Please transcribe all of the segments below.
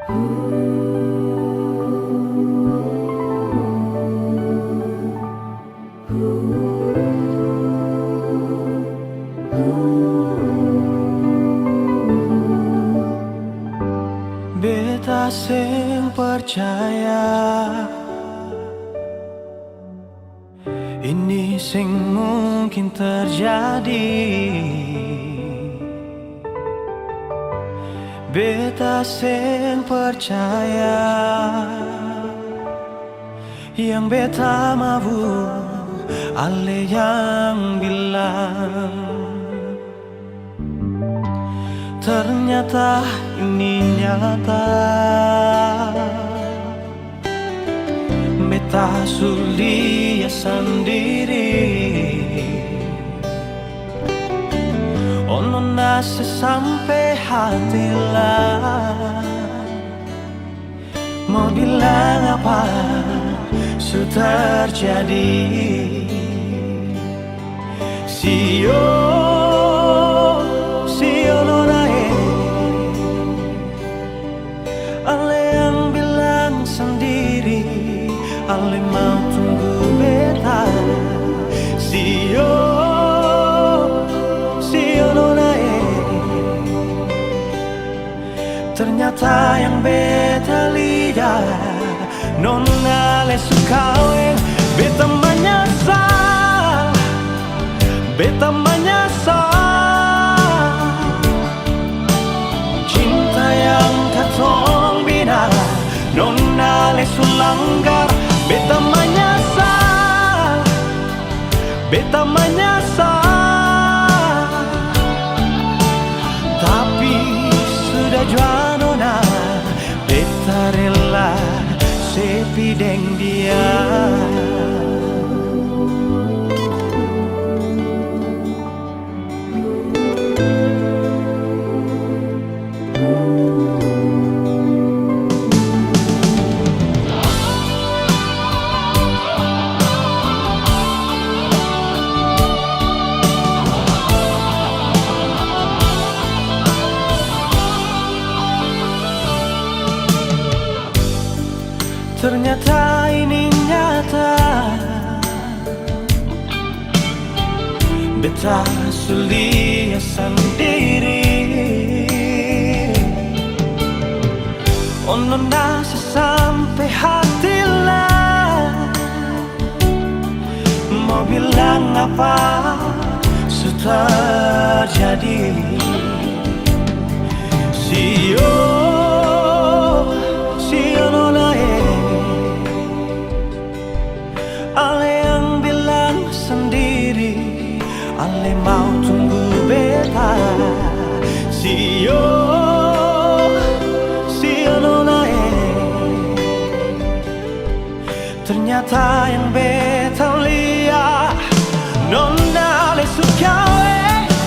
Beta sing percaya ini sing mungkin terjadi. Beta sing percaya yang beta mau ale yang bilang. Ternyata ini nyata. Beta sulia sendiri. Ono nase sampai hati lah. Mau bilang apa sudah terjadi. Sio norae, ale yang bilang sendiri, ale mau tunggu beta. Sio norae, ternyata yang beta lihat nona le sukawe. Beta menyesal, beta menyesal. Cinta yang katong bina nona le sulanggar. Beta menyesal, beta menyesal. Tapi sudah jua nona, beta rela sepi deng dia. Ternyata ini nyata. Beta sulia sendiri. Ono nase sampai hati lah. Mau bilang apa sudah terjadi. Sio nonae, ale yang bilang sendiri, ale mau tunggu beta. Sio nonae, ternyata yang beta lihat nona le sukawe.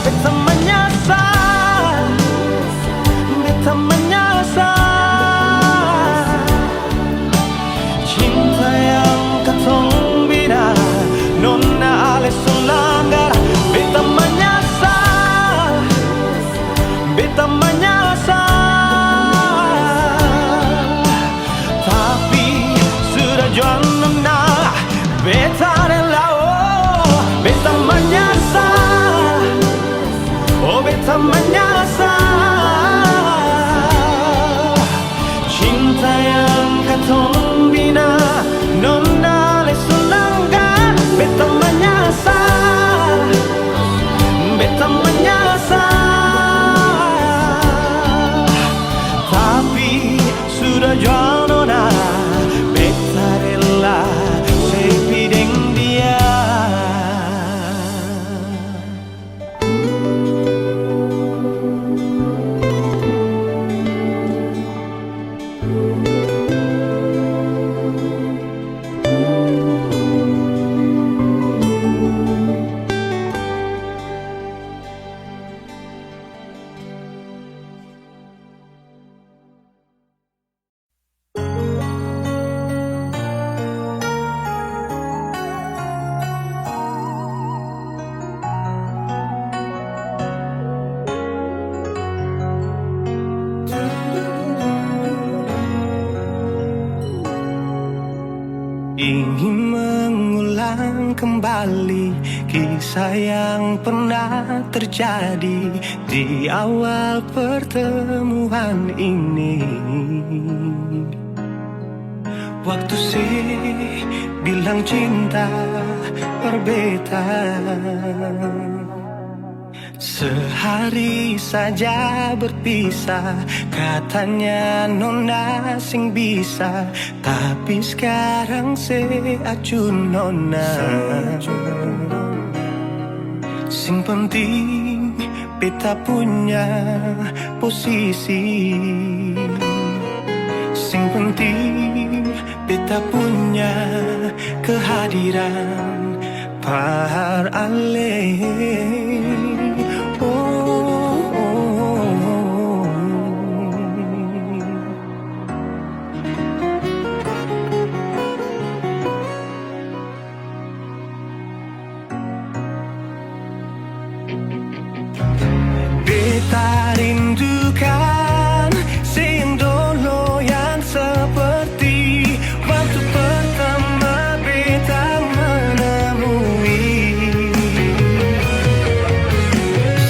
Beta menyesal, beta menyesal. Cinta yang katong bina nona ale sulanggar. Beta menyesal, beta menyesal. Tapi sudah jua nona, beta rela. Oh, beta menyesal, oh beta menyesal. kembali kisah yang pernah terjadi di awal pertemuan ini. Waktu sih bilang cinta berbeda, sehari saja berpisah, katanya nona sing bisa, tapi sekarang se acun nona. Sing penting beta punya posisi, sing penting beta punya kehadiran par ale. Beta rindukan sing dulu yang seperti waktu pertama beta menemui.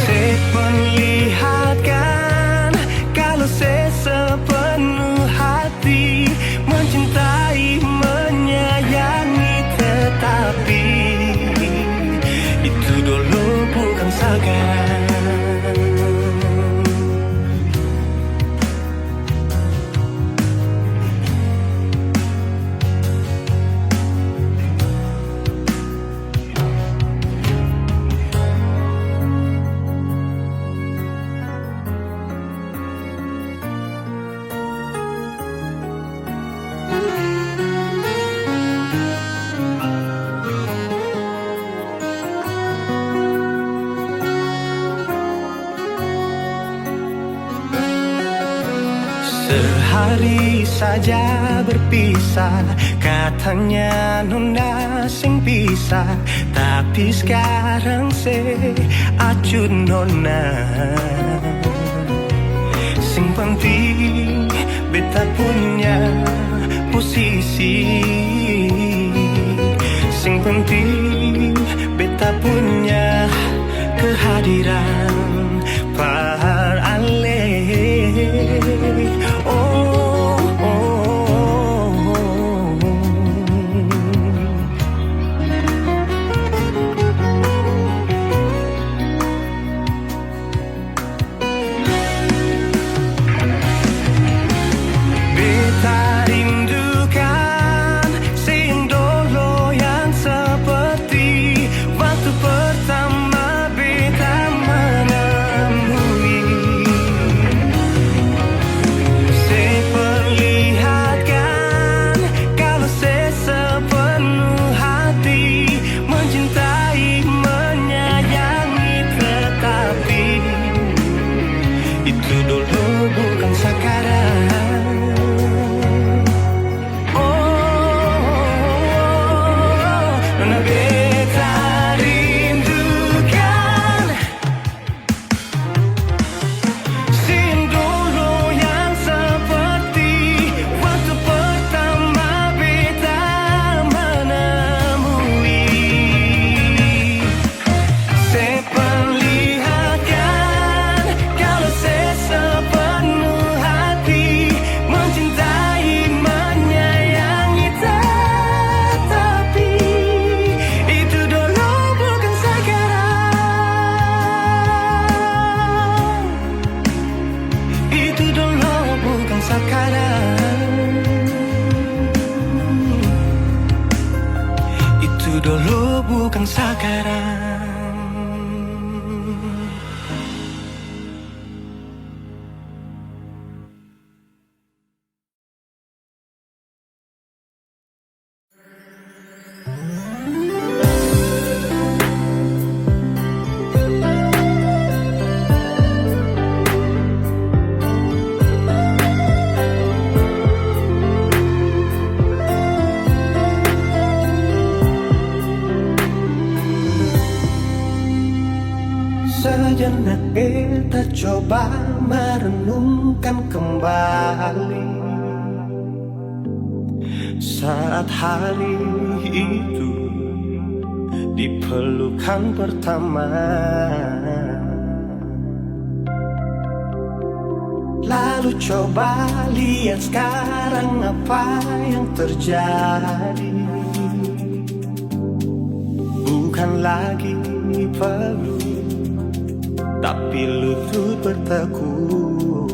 Saya perlihatkan kalau saya sepenuh hati mencintai, menyayangi, tetapi itu dulu bukan sekarang. Sehari saja berpisah, katanya nona sing bisa, tapi sekarang se acun nona. Sing penting beta punya posisi, sing penting beta punya kehadiran par ale. Itu dulu bukan sekarang. Nona beta rindukan sing dulu yang seperti waktu pertama beta menemui. Saya perlihatkan kalau saya sepenuh hati mencintai, menyayangi, tetapi itu dulu bukan sekarang. Itu dulu bukan sekarang. Itu dulu bukan sekarang. Sejenak kita coba merenungkan kembali saat hari itu di pelukan pertama. Lalu coba lihat sekarang apa yang terjadi. Bukan lagi peluk, tapi lutut bertekuk.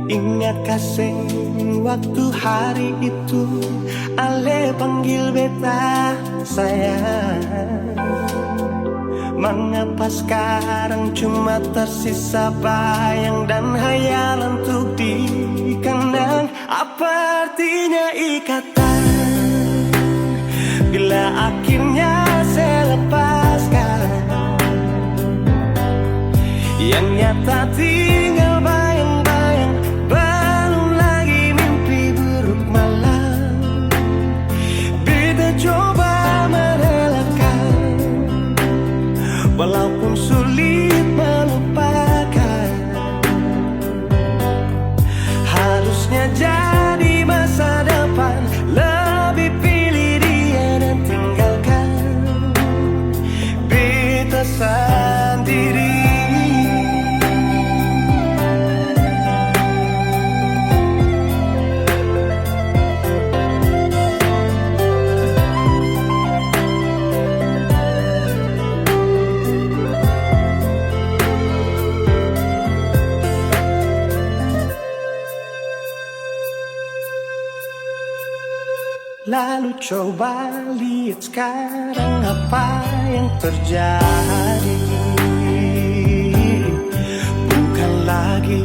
Ingat kasih waktu hari itu Ale panggil beta sayang. Mengapa sekarang cuma tersisa bayang dan hayalan untuk dikenang? Apa artinya ikatan bila akhirnya saya lepaskan? Yang nyata tinggal bayang-bayang, belum lagi mimpi buruk malam. Beta coba merelakan, walaupun sulit melupakan. Harusnya jadi masa depan, lebih pilih dia dan tinggalkan beta sendiri. Lalu coba lihat sekarang apa yang terjadi. Bukan lagi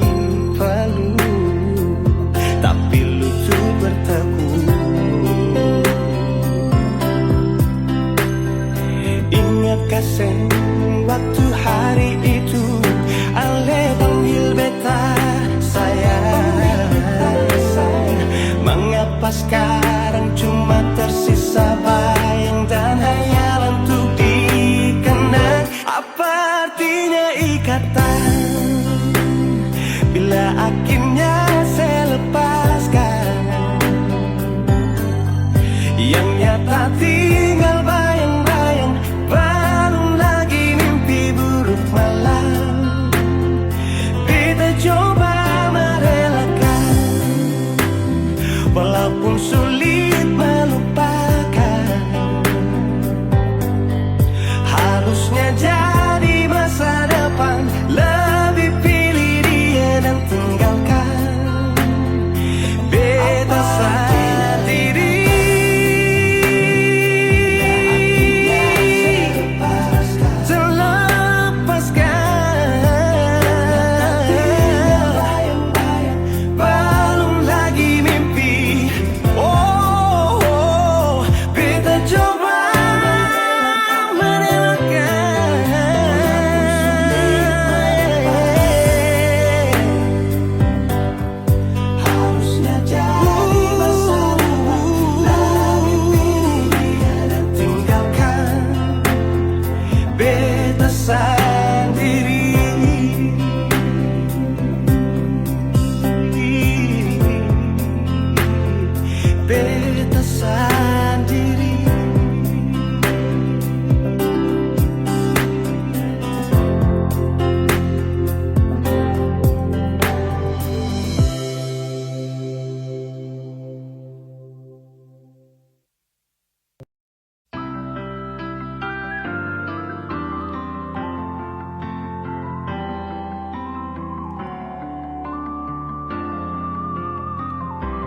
peluk, tapi lutut bertekuk. Ingat kasih waktu hari itu Ale panggil beta sayang. Mengapa sekarang cuma tersisa bayang dan hayalan untuk dikenang? Apa artinya ikatan bila akhirnya saya lepaskan? Yang nyata tinggal bayang-bayang, belum lagi mimpi buruk malam. Beta coba merelakan, walaupun sulit melupakan. Harusnya jadi masa depan, lebih pilih dia dan tinggalkan beta sendiri.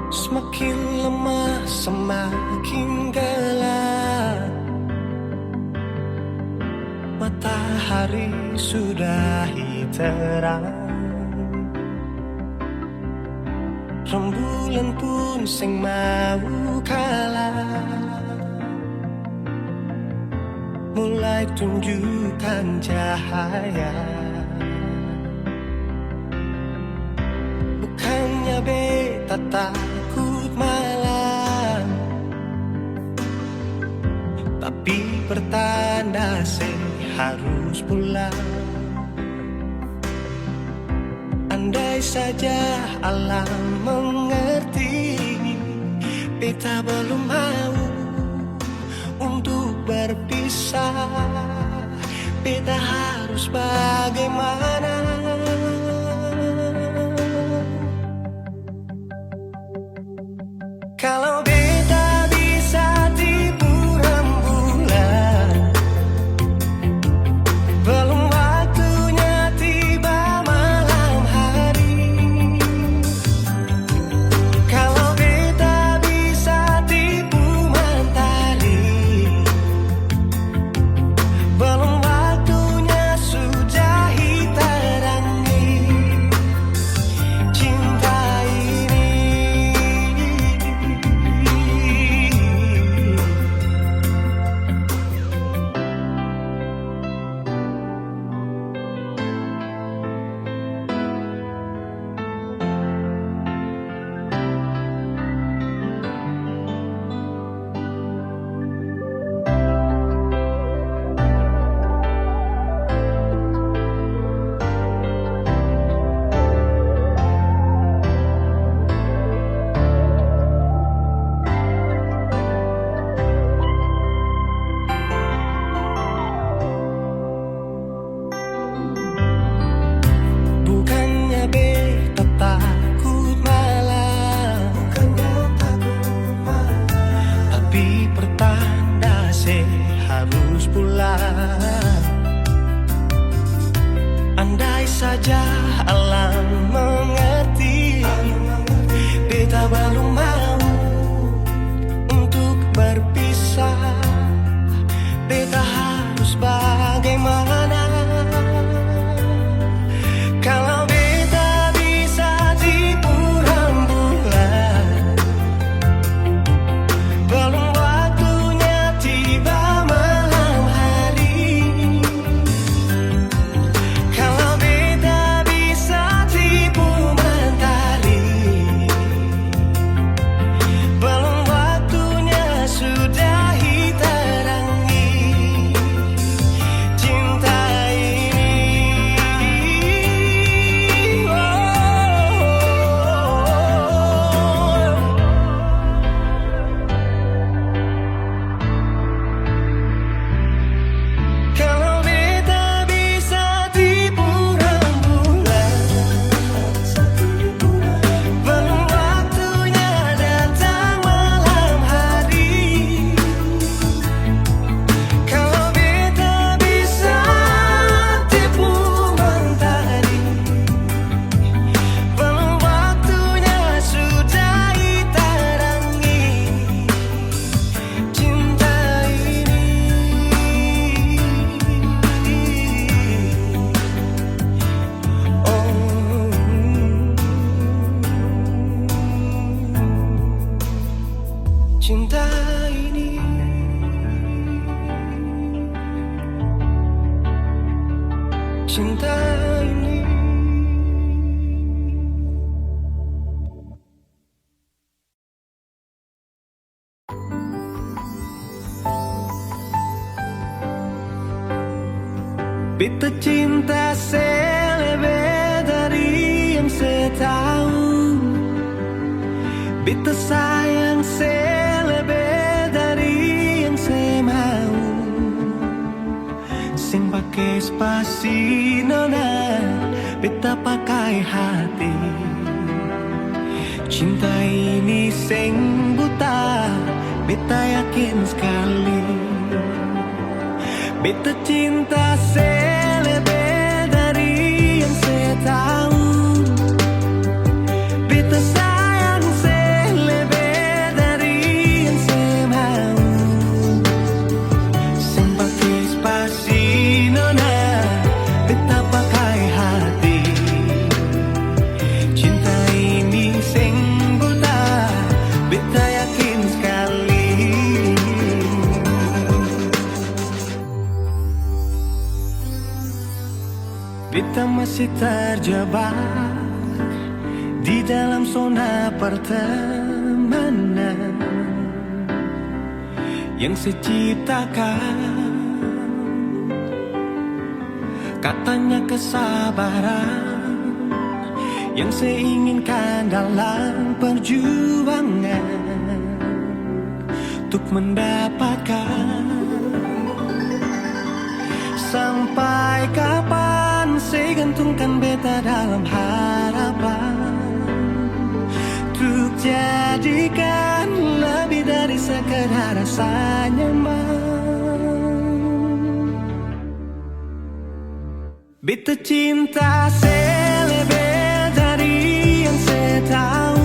Semakin lemah, semakin gelap. Matahari sudah terang, rembulan pun sing mau kalah. Mulai tunjukkan cahaya, bukannya beta takut malam, tapi pertanda harus pulang. Andai saja alam mengerti, beta belum mau berpisah, beta harus bagaimana? Kalau beta bisa tipu rembulan, belum waktunya tiba malam hari. Kalau beta bisa tipu mentari, belum waktunya sudah terangi cinta ini. Bukannya beta takut malam, tapi pertanda harus pulang. Andai saja alam mengerti, beta belum mau untuk berpisah. Beta harus bagaimana? Kalau beta bisa tipu rembulan, belum waktunya tiba malam hari. Kalau beta bisa tipu mentari, belum waktunya sudahi terangi cinta ini. Kalau beta bisa tipu rembulan, belum waktunya datang malam hari. Kalau beta bisa tipu mentari, belum waktunya sudahi terangi cinta ini. Cinta ini, cinta ini. Beta cinta selebih dari yang saya tahu. Beta sayang selebih dari yang saya mau. Sing pakai spasi nona, beta pakai hati. Cinta ini sing buta, beta yakin sekali. Beta cinta selebih dari yang saya tahu. Beta sayang selebih dari yang saya mau. Sing pakai spasi nona, beta pakai hati. Cinta ini sing buta, beta yakin sekali. Beta masih terjebak di dalam zona pertemanan yang saya ciptakan. Katanya kesabaran yang saya inginkan dalam perjuangan untuk mendapatkan Sampai kapan saya gantungkan beta dalam harapan untuk jadikan lebih dari sekedar rasa nyaman. Beta cinta saya lebih dari yang saya tahu.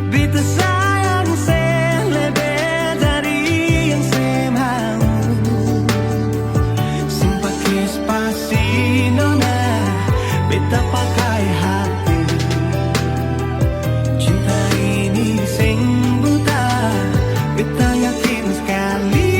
Beta sayang saya lebih dari yang saya mau. Simpatis pasti nona, beta pakai hati. Cinta ini sing buta, beta yakin sekali.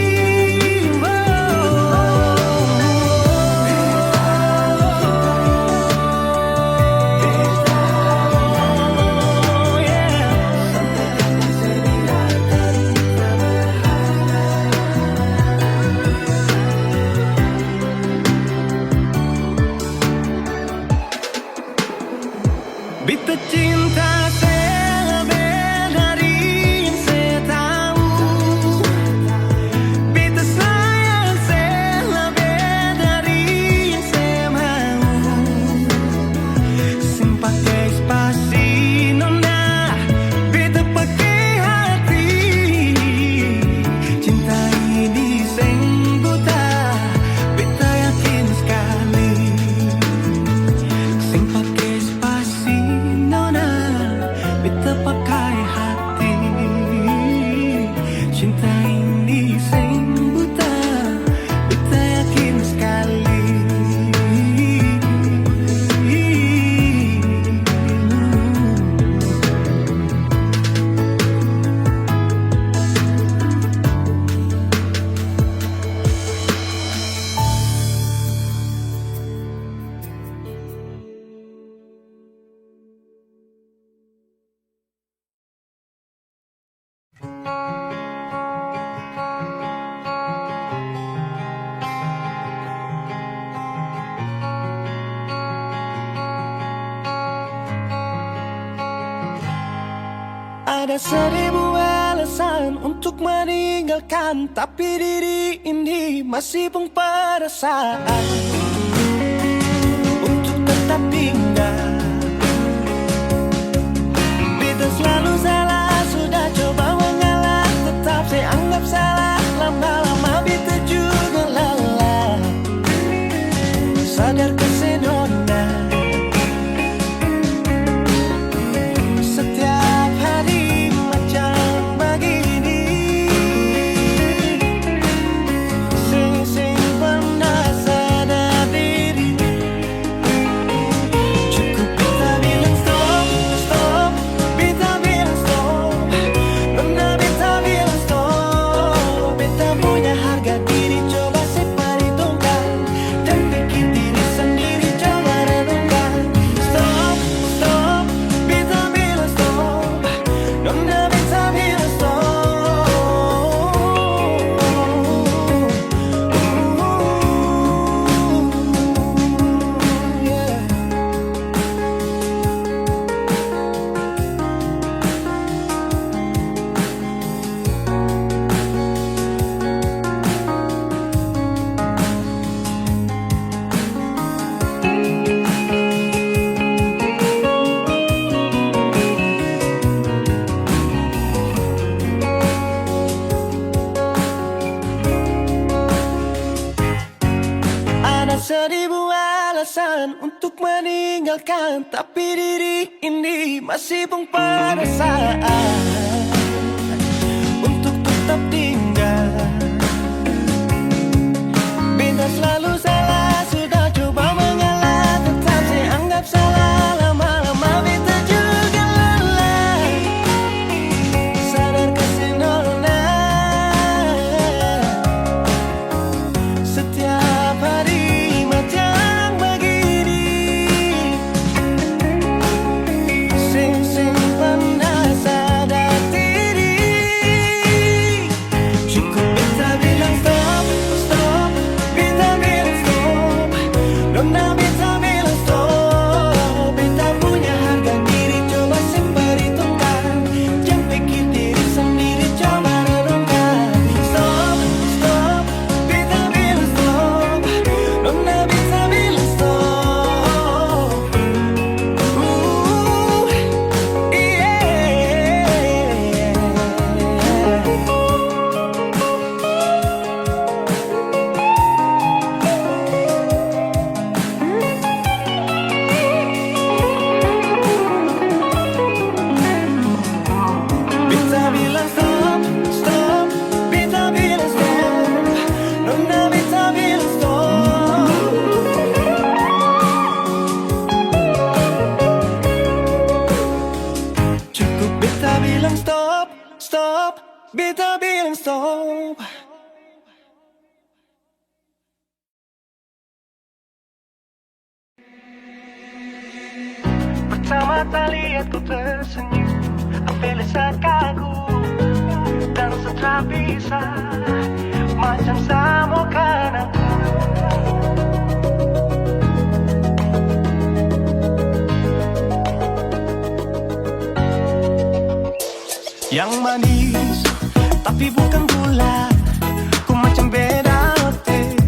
Beta cinta saya lebih dari yang saya tahu. Beta sayang saya lebih dari yang saya mau. Simpatis pasti nona, beta pakai hati. Cinta ini sing buta, beta yakin sekali. Simpatis pasti nona, beta pakai hati. Cinta ini sing buta, beta yakin sekali. Ada 1000 alasan untuk meninggalkan, tapi diri ini masih pun perasaan untuk tetap tinggal. Beta selalu salah, sudah coba mengalah, tetap saya anggap salah. Lama-lama beta juga lelah. Sadar kesenona, setiap hari macam begini. Sing pernah sadar diri. Cukup beta bilang stop, stop. Beta bilang stop. Nona beta bilang stop. Beta punya harga diri, coba saya perhitungkan dan bikin diri sendiri coba renungkan. Stop, stop. Beta bilang stop. Nona beta bilang stop. Yeah. Ada 1000 alasan untuk meninggalkan, tapi diri ini masih pun perasaan untuk tetap tinggal. Beta selalu salah, sudah coba mengalah, tetap saya anggap salah. Lama-lama beta juga lelah. Sadar kesenona, setiap hari macam begini. Sing pernah sadar diri. beta bilang stop. Pertama kali aku tersenyum, apel saat kagum dan setelah bisa macam sama kan aku. Yang manis tapi bukan gula, ku macam beda ote.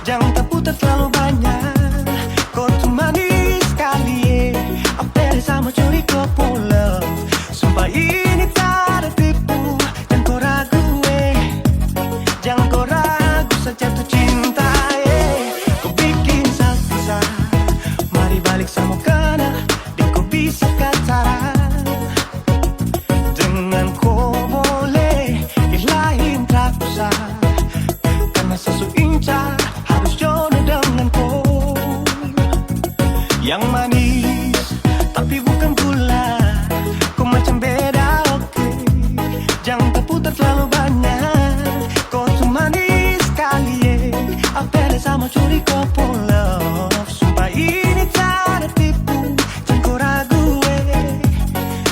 Jangan terputar terlalu banyak, kau tuh manis sekali. Apel sama curi kau pulau, sumpah ini tak ada tipu. Jangan kau ragu, jangan kau ragu saja tuh cinta. Kau bikin salsa, mari balik sama kena, dan kau bisa kata. Yang manis tapi bukan gula, kau macam beda oke. Jangan terputar terlalu banyak, kau tuh manis sekali. Apel sama curi kau pulau, sumpah ini tak ada tipu. Jangan kau ragu,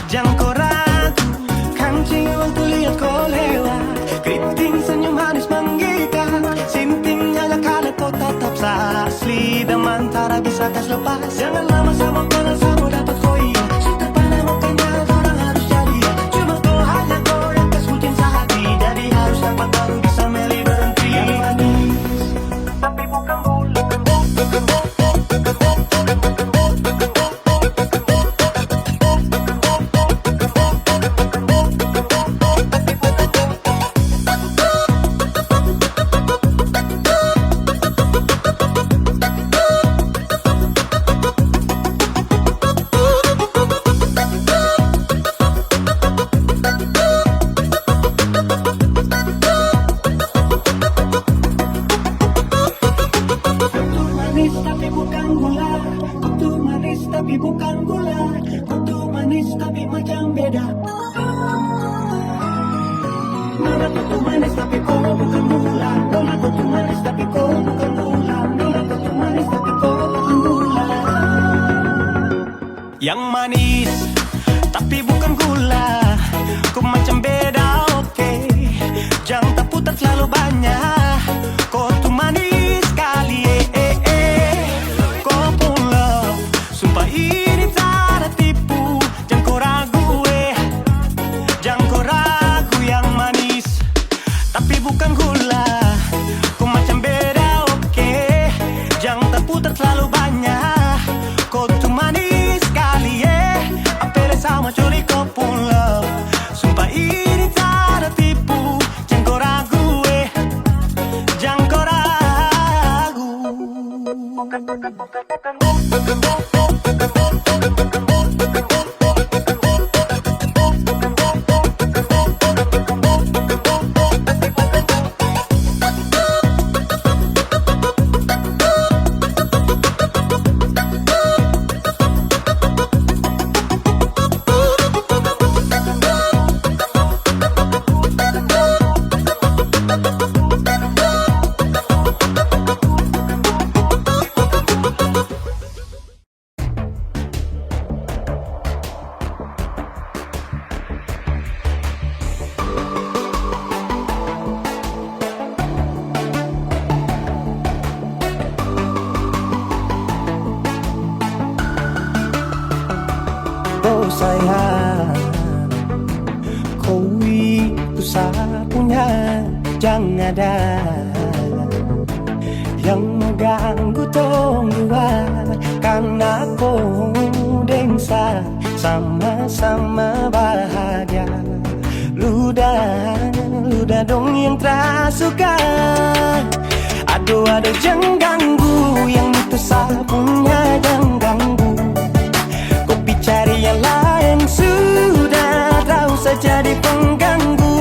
jangan kau ragu. Kancing waktu lihat kau lewat, keriting senyum manis menggigit. Sinting nyala karena kau tetap asli, dan mantara bisa kas lepas. Jangan lama sama kau sama dapat koin. Suka pada makanya orang harus jadi. Cuma kau hanya kau yang kas bucin sehati, jadi harus dapat baru bisa meli berhenti. Yang manis tapi bukan gula. Tapi bukan gula, kau tuh manis tapi macam beda. Nona kau tuh manis tapi kau bukan gula. Nona kau tuh manis tapi kau bukan gula. Nona kau tuh manis tapi kau bukan gula. Yang manis tapi bukan gula, kau macam beda oke. Jangan terputar terlalu banyak, kau tuh manis sekali. Sumpah ini tak ada tipu. Jangan kau ragu, jangan kau ragu. Yang manis tapi bukan gula, kau macam beda oke. Jangan terputar terlalu banyak, kau tuh manis sekali. Apel sama curi kau pulau, sumpah ini tak ada tipu. Jangan kau ragu, jangan kau ragu. Oh sayang, kau itu sapunya. Jangan ada yang mengganggu tong dua, karena kau dengsa sama-sama bahagia. Luda dong yang tersuka. Aduh jangan ganggu, yang itu sapunya jangan ganggu. Cari yang lain sudah, tahu saja di pengganggu.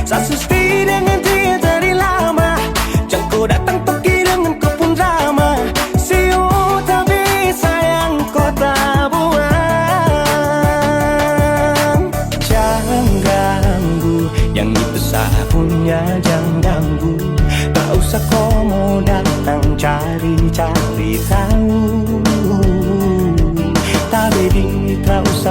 Sasusti dengan dia dari lama, jangan kau datang pergi dengan kau pun drama. Siu tapi sayang kau tak buang. Jangan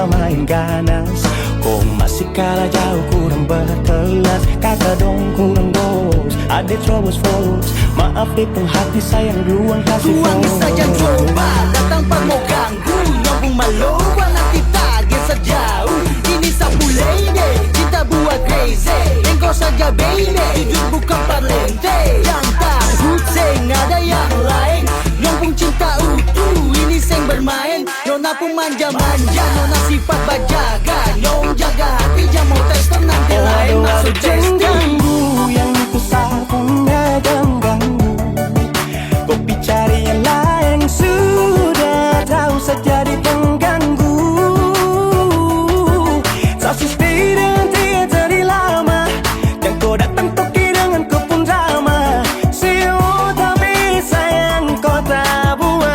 coba main ganas. Kok masih kalah jauh kurang berkelas. Kata dong kurang bos, adik terobos fokus. Maaf deh hati sayang ruang kasih Tuangi saja coba, datang pak mau ganggu. Nyambung maloba nanti target sejauh. Ini sapu lady, cinta buat crazy. Engkau saja baby, jujur bukan parlente. Yang takut seng ada yang lain. Nyambung cinta utuh, ini seng bermain. Nona pun manja-manja, nona sifat bajaga. Nyong jaga hati, jamu tes nanti lain masuk jangan testing. ganggu, yang itu sapunya jangan ganggu. Kopi cari yang lain, sudah tahu saja di pengganggu. Saksi stay dengan dia dari lama, dan kau datang toki dengan kau pun drama. Siu tapi sayang kau tak buang.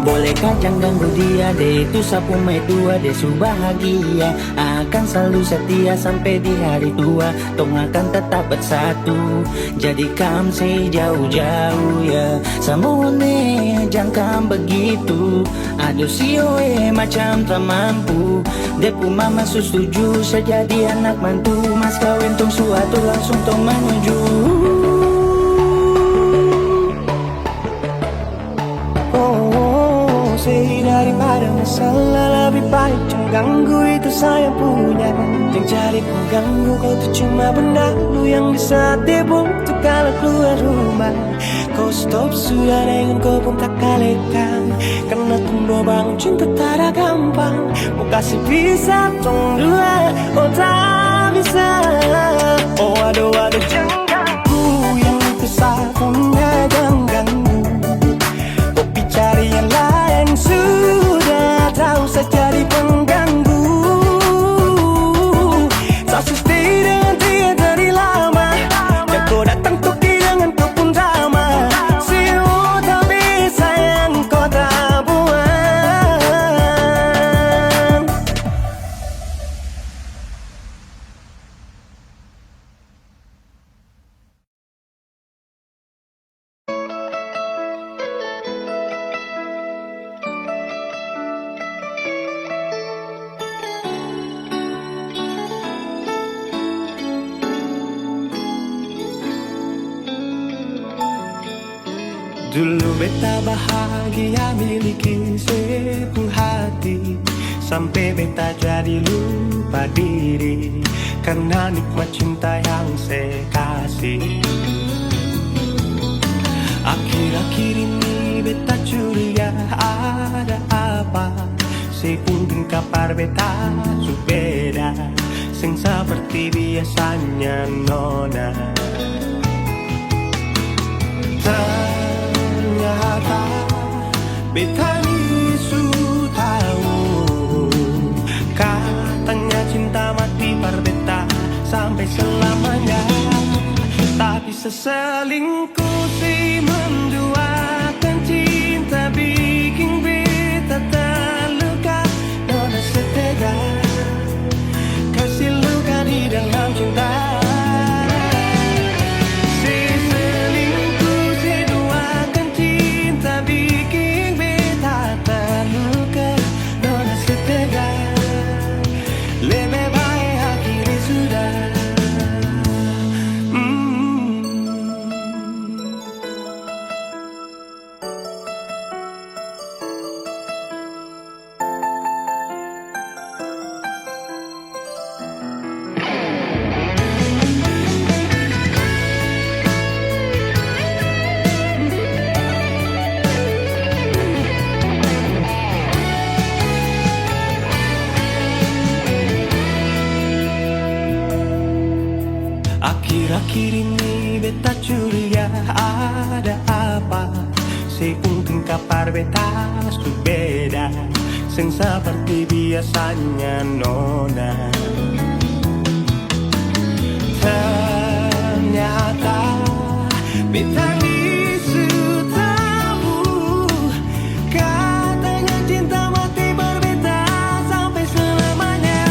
Bolehkah jangan ganggu dia deh, itu sapu mai tua deh su bahagia. Akan selalu setia sampai di hari tua. Tong akan tetap bersatu. Jadi kam say jauh-jauh ya. Samone jangan begitu. Aduh sioe macam tak mampu. Depu mama setuju saya jadi anak mantu. Mas kawin tong suatu langsung tong menuju. Say daripada masalah lebih baik jangan ganggu, itu saya punya. Yang cari pengganggu kau tuh cuma benda lu yang bisa dibutuh kalau keluar rumah. Kau stop sudah dengan kau pun tak kalekan. Karena tumbuh bangun cinta tak ada gampang. Mau kasih bisa tong dua, oh tak bisa. Oh aduh aduh jangan ganggu, yang itu sapunya jangan ganggu. Kopi cari yang lain, sudah tahu saja di pengganggu. Saksi stay dengan dia dari lama, dan kau datang toki dengan kau pun drama. Siu tapi sayang kau tak buang. Dulu beta bahagia miliki sepenuh hati, sampai beta jadi lupa diri karena nikmat cinta yang saya kasih. Akhir-akhir ini beta curiga ada apa. Sepunting kabar beta su beda, sing seperti biasanya nona. Ternyata beta ni su tahu, katanya cinta mati par beta sampai selamanya. Tapi seselingkuh si menduakan cinta bikin beta terluka. Nona setega kasih luka di dalam cinta. Akhir-akhir ini beta curiga ada apa. Sepunting kabar beta su beda, sing seperti biasanya nona. Ternyata beta ni su tahu, katanya cinta mati berbeda sampai selamanya.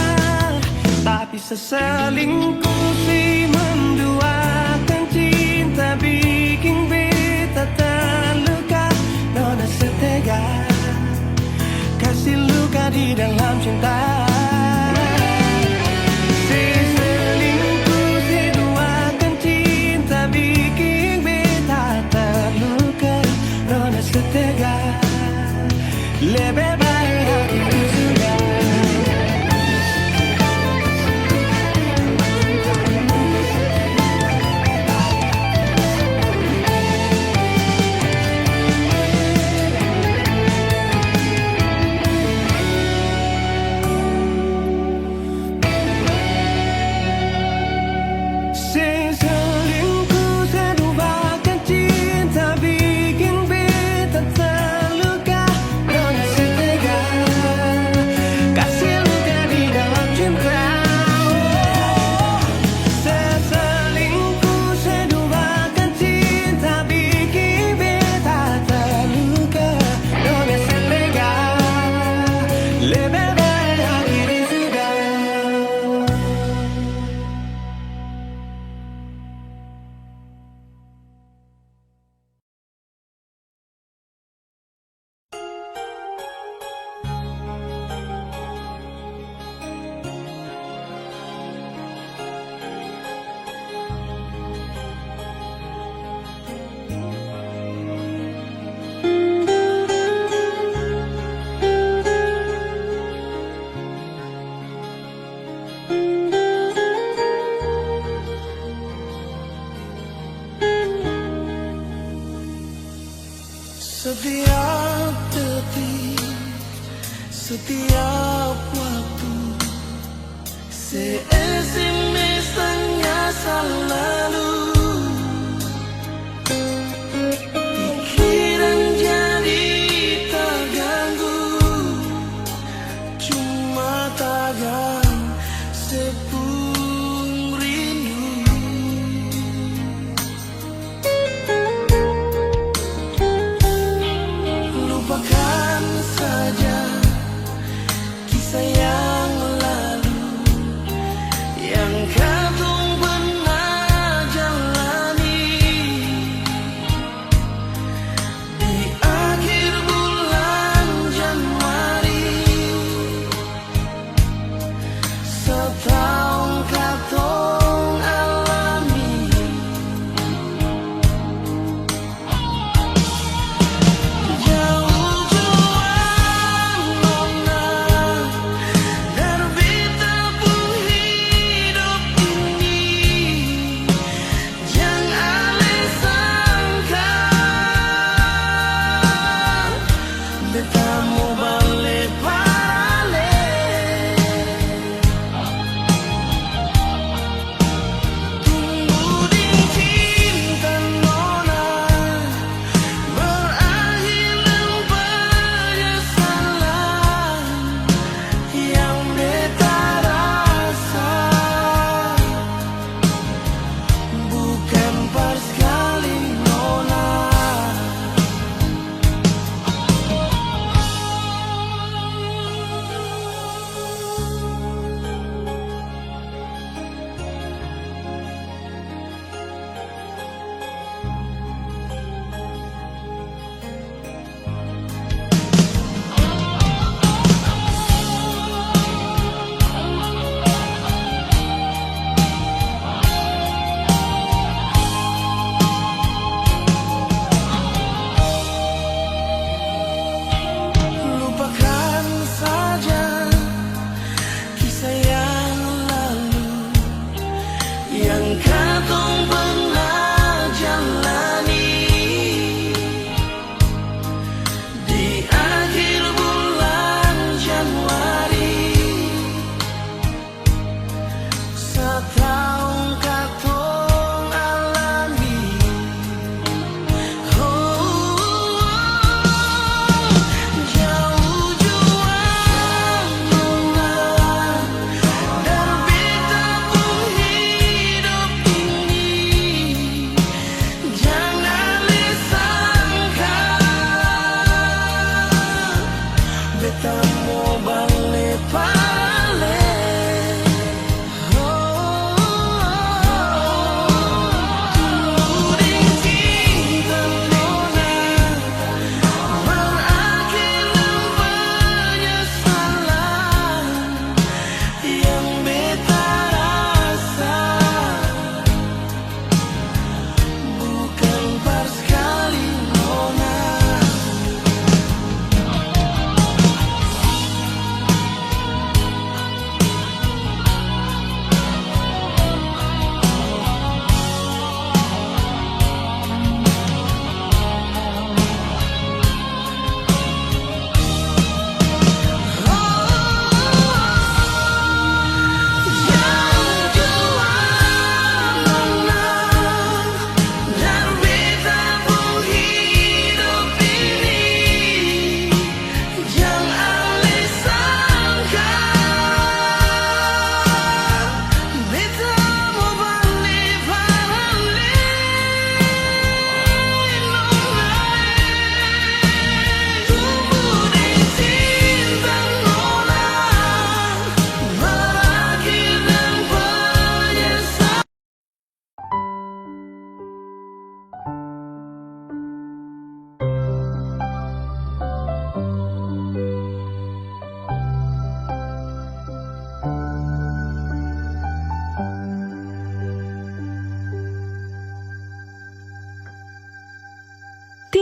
Tapi seselingkuh si menduakan cinta bikin beta terluka. Nona setega kasih cinta. Si selingkuh, si duakan cinta bikin beta terluka. Nona setega lebih baik aku sudah. Setiap detik, setiap waktu, se-SMS tanya selalu. Pikiran jadi terganggu, cuma tagan sepung rindu. Lupakan saja kisah yang lalu, yang kadung pernah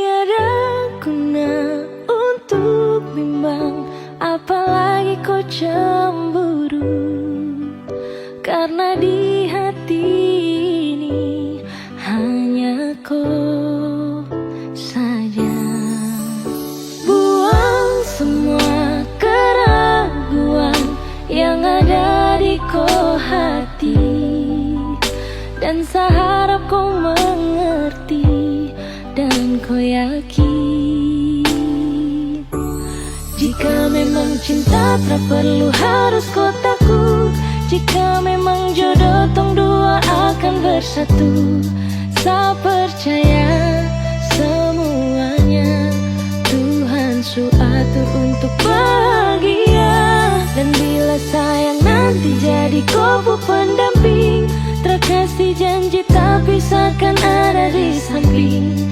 tiada guna untuk bimbang, apalagi kau cemburu. Karena di hati ini hanya kau saja. Buang semua keraguan yang ada di kau hati, dan saya harap kau mengerti dan kau yakin. Jika memang cinta tak perlu harus kau takut, jika memang jodoh tong dua akan bersatu. Saya percaya semuanya Tuhan su atur untuk bahagia. Dan bila sayang nanti jadi kau pendamping, terkasih janji tapi seakan ada di samping.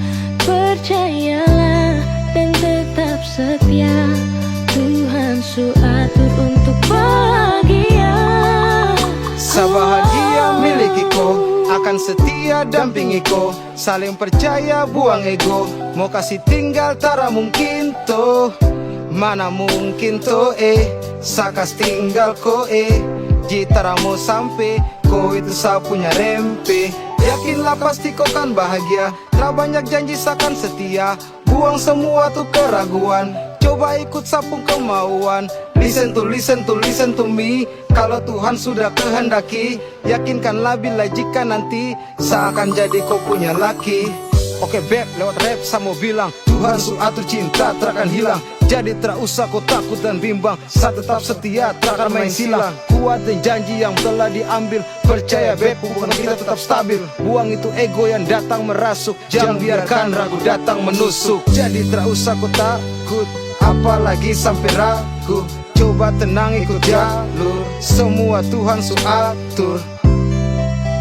Percayalah dan tetap setia, Tuhan su atur untuk bahagia. Sabahagia miliki ko, akan setia dampingi ko. Saling percaya buang ego, mau kasih tinggal tara mungkin toh. Mana mungkin toh sakas tinggal ko jitara mau sampai, ko itu sa punya rempe. Yakinlah pasti kau kan bahagia, tak banyak janji sakan setia. Buang semua tuh keraguan, coba ikut sapung kemauan. Listen to me. Kalau Tuhan sudah kehendaki, yakinkanlah bila jika nanti seakan jadi kau punya laki. Oke beb, lewat rap saya mau bilang, Tuhan su atur cinta takkan hilang. Jadi tak usah kau takut dan bimbang, saya tetap setia takkan main silang. Kuat dan janji yang telah diambil, percaya beb hubungan kita tetap stabil. Buang itu ego yang datang merasuk, jangan biarkan ragu datang menusuk. Jadi tak usah kau takut, apalagi sampai ragu. Coba tenang ikut jalur, semua Tuhan su atur.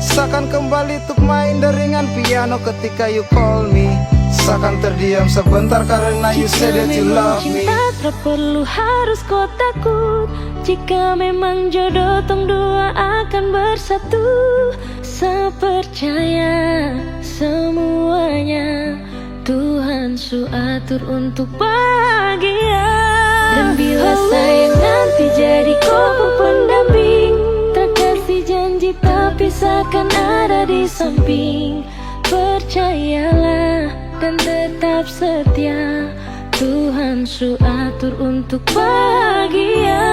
Seakan kembali untuk main deringan piano ketika you call me. Seakan terdiam sebentar karena you said that you love me. Jika memang cinta tak perlu harus kau takut, jika memang jodoh tong dua akan bersatu. Saya percaya semuanya Tuhan su atur untuk bahagia. Dan bila sayang nanti jadi kau pendamping, terkasih janji tapi seakan ada di samping. Percayalah dan tetap setia, Tuhan su atur untuk bahagia.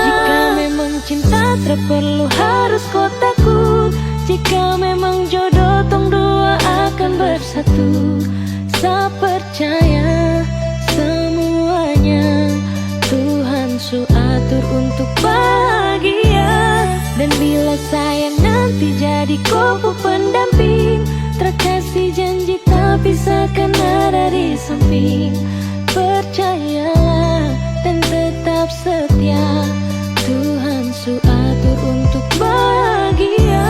Jika memang cinta tak perlu harus kau takut, jika memang jodoh tong dua akan bersatu. Saya percaya semuanya Tuhan su atur untuk bahagia. Dan bila sayang nanti jadi kau pendamping, terkasih janji tapi seakan ada di samping. Percayalah dan tetap setia, Tuhan su atur untuk bahagia.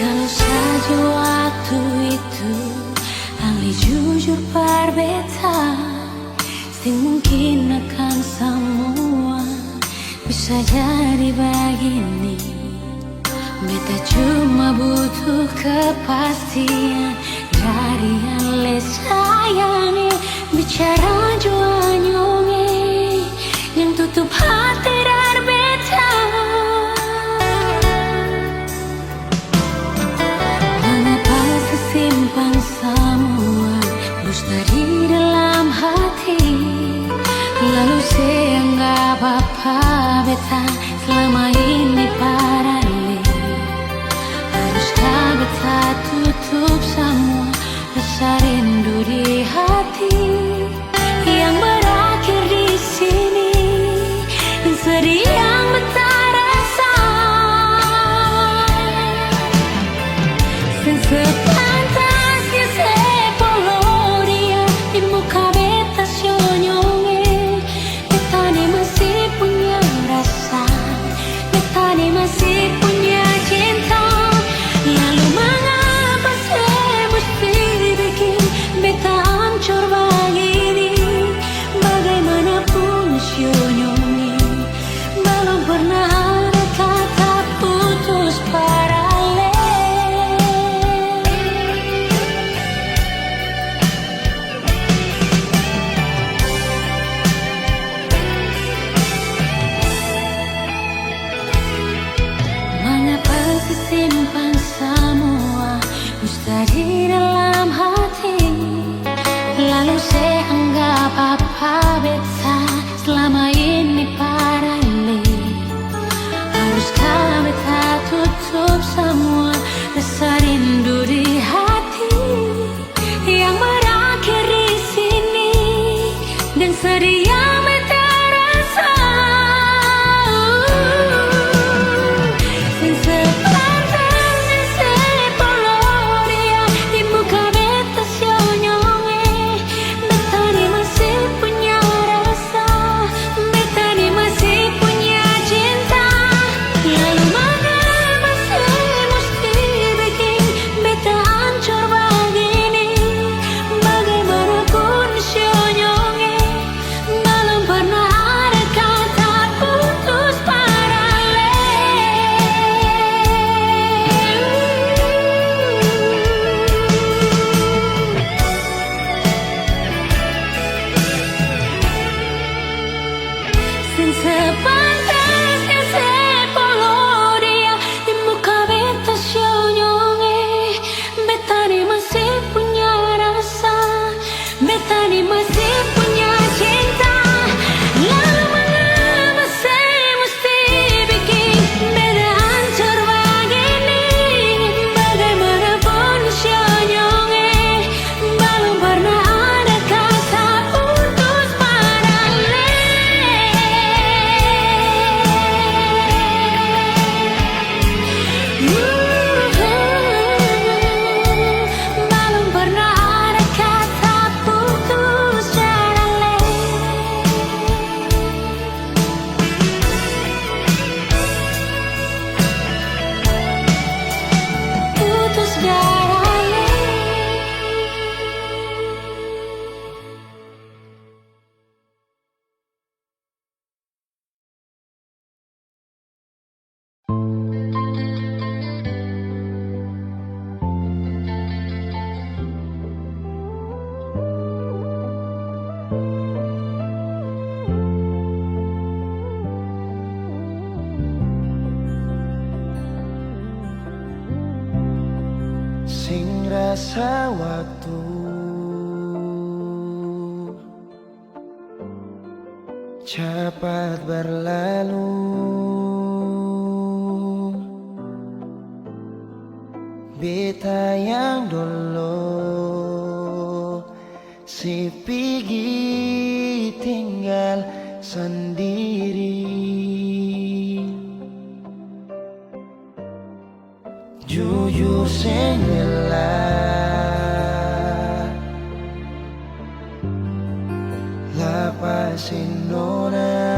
Kalau saja waktu itu Ali jujur berbeta, sing mungkin akan semua bisa jadi begini. Beta cuma butuh kepastian dari Ale sayangi. Bicara jua nyonge yang tutup hati dari beta. beta selama ini paralel? Haruskah beta tutup semua rasa rindu di hati yang berakhir di sini dan sedih yang beta rasa? Sepantasnya sepuluh dia di muka beta senyongnya. Beta ni masih punya rasa, beta ni masih punya cinta. Lalu mengapa saya mesti bikin beta hancur begini? Bagaimanapun senyongnya, belum pernah ada kata putus paralel. Mengapa kusimpan semua dusta di dalam hati? Lalu saya anggap apa beta selama ini paralel? Haruskah beta tutup semua rasa rindu di hati yang berakhir di sini dan sedih yang beta rasa? Sepantasnya sepuluh dia di muka beta senyongnya. Beta ni masih punya rasa, beta ni masih punya cinta. Lalu mengapa saya mesti bikin beta hancur begini? Bagaimanapun senyongnya, belum pernah ada kata putus paralel. Sepantasnya sepuluh dia di muka beta senyongnya. Beta ni masih punya rasa, beta ni masih punya cinta. Lalu mengapa saya mesti bikin beta hancur begini? Bagaimanapun senyongnya, belum pernah ada kata putus paralel. Belum pernah ada kata putus paralel. Putus paralel. Sing rasa waktu cepat berlalu, beta yang dulu si pergi tinggal sendiri. Jujur sendela lapasin nona,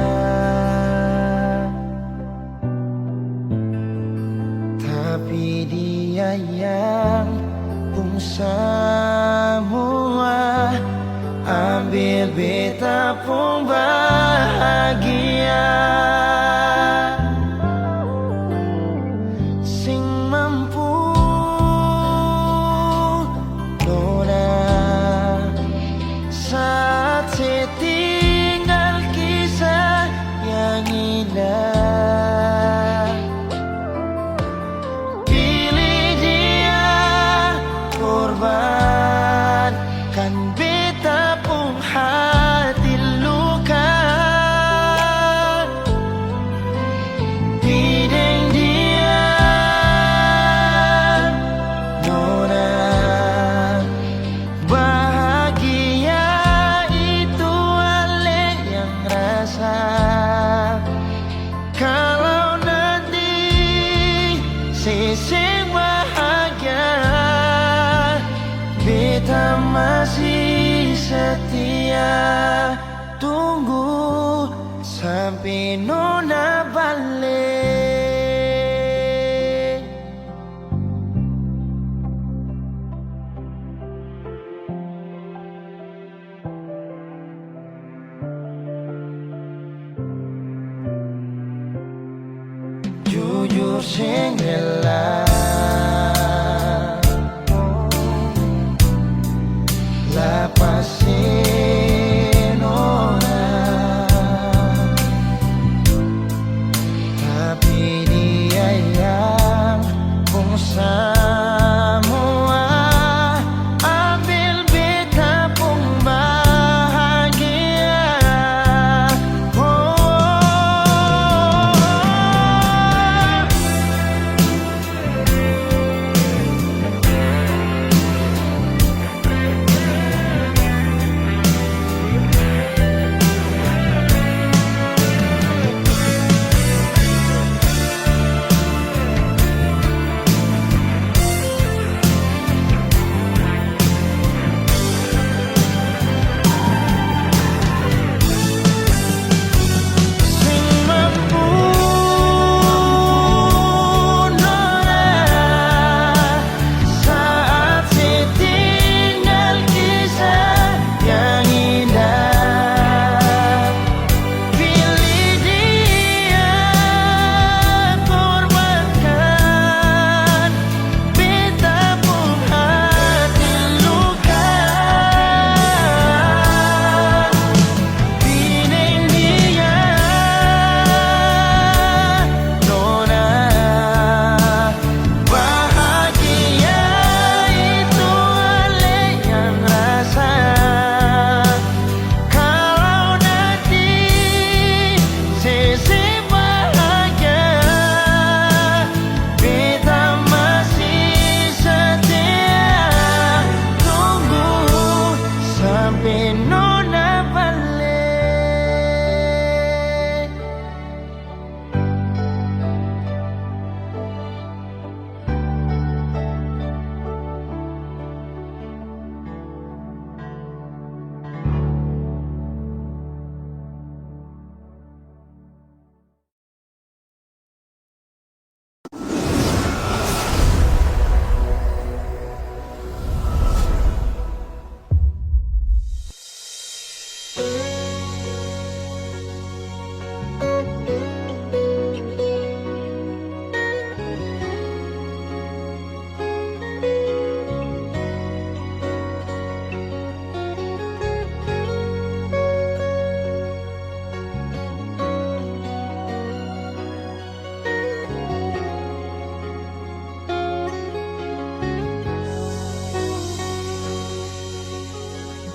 tapi dia yang pun semua ambil beta pun bahagia. Sing mampu nona saat saya tinggal kisah yang indah. Pilih dia korbankan beta pun hati luka. sisi bahagia. Beta masih setia, tunggu sampai nona balik. Jujur sing rela lepasin orang, tapi dia yang pun semua ambil beta pun bahagia.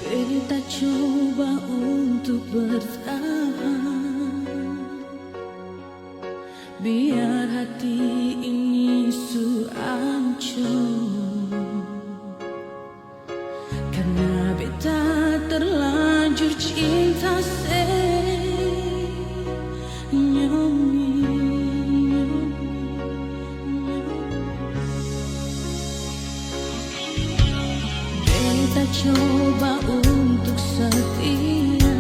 Beta coba untuk bertahan, biar hati ini hancur, karena beta terlanjur cinta Beta coba untuk setia,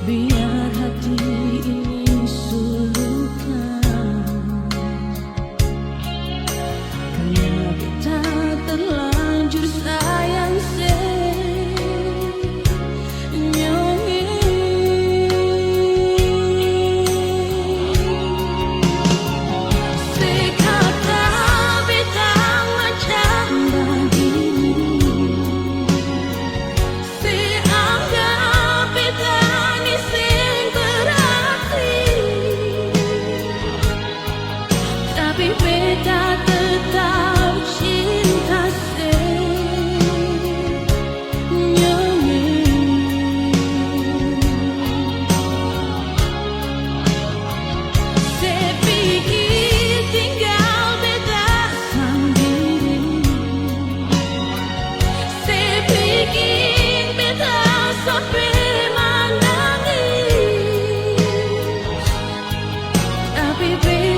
biar hati ini sulukan, karena beta terlanjur sayang sekata beta macam begini.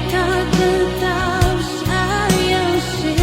beta tetap sayang sih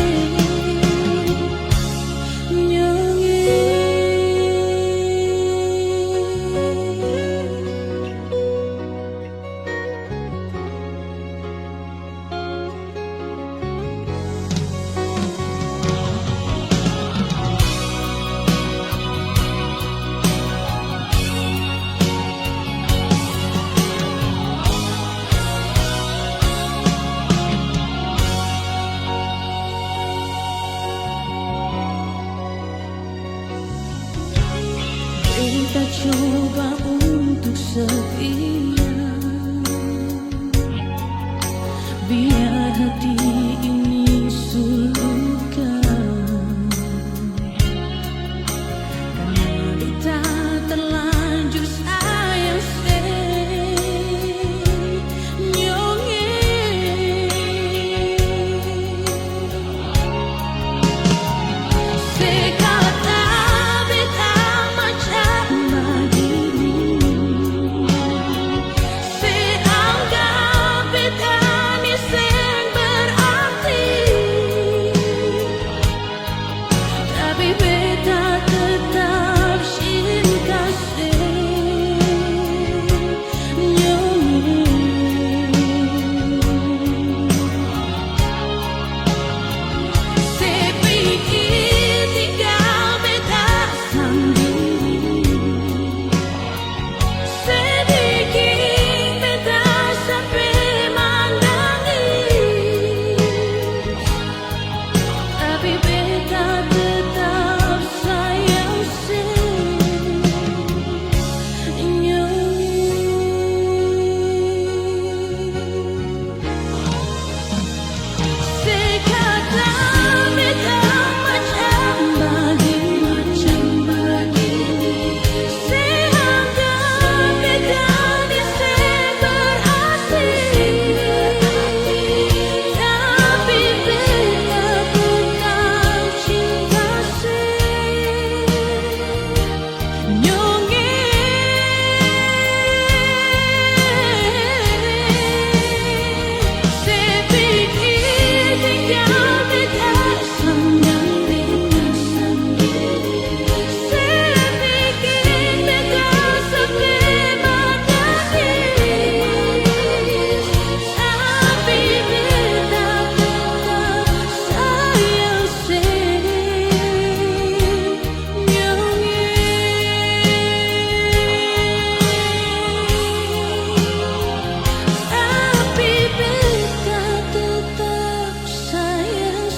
kita coba untuk setia, biar hati ini sulukan. Karena kita terlanjur sayang sekata beta macam begini, seanggap beta ni seng berarti, tapi beta tetap cinta sepikir tinggal beta sendiri, sedikit beta sampai menangis, tapi beta tetap sayang sekata beta macam begini, seanggap beta ni seng berarti, tapi beta tetap cinta sepikir tinggal beta sendiri, sedikit beta sampai menangis, tapi beta tetap sayang tapi beta tetap sayang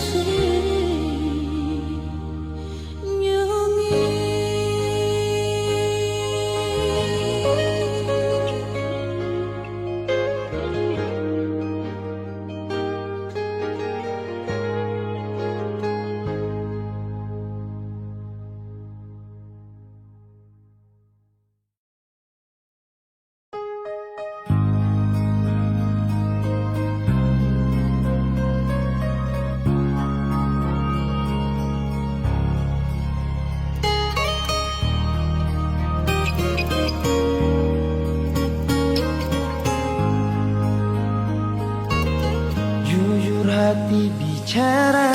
Jujur hati bicara,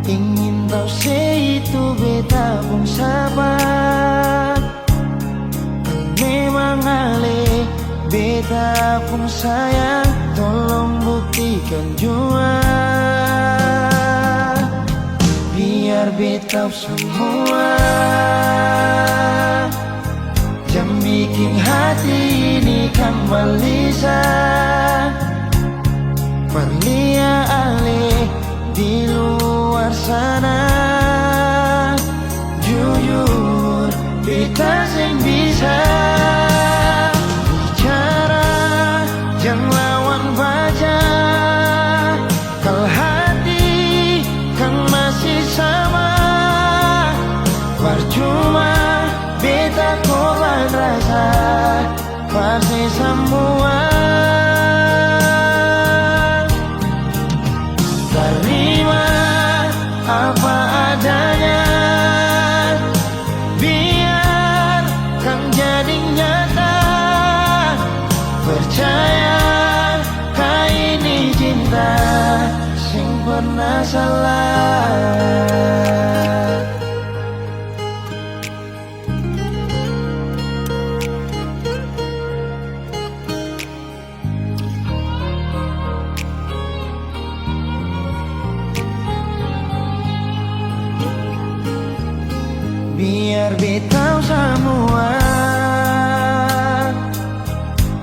ingin tahu itu beta pun sabar. Memang ale beta pun sayang, tolong buktikan jua, biar beta semua yang bikin hati ini kembali perlia ale di luar sana. Jujur beta seng bisa bicara, jangan lawan baja, kalau hati kan masih sama. Percuma beta korban rasa, pasti semua terima apa adanya, biar kan jadi nyata. Percaya salah. Biar betau semua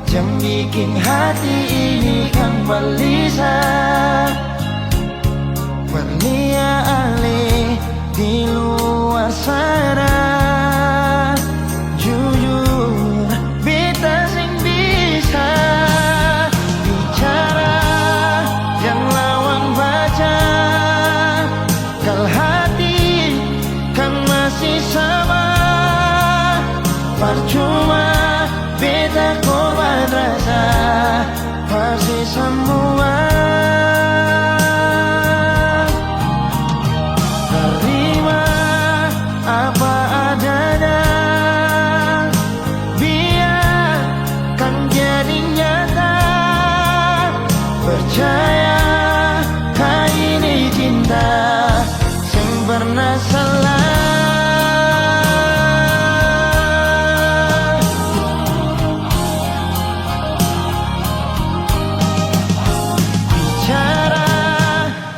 jam bikin hati ini kan gelisah. Bernia alih di luar sana. Jujur beta sing bisa bicara yang lawan baca. Kal hati kan masih sama. Percuma beta korban rasa pasti semua. Terima apa adanya, biar kan jadi nyata. Percaya kali ini cinta yang pernah salah.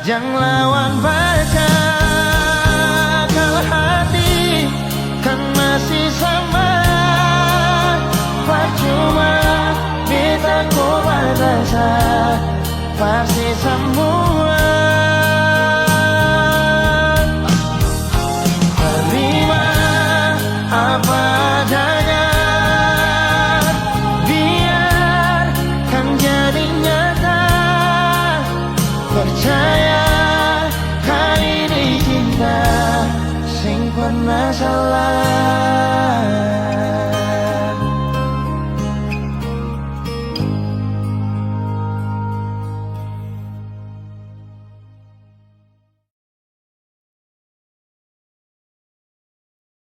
Jangan lawan baca. Kalau hati kan masih sama. Percuma beta korban rasa pasti semua.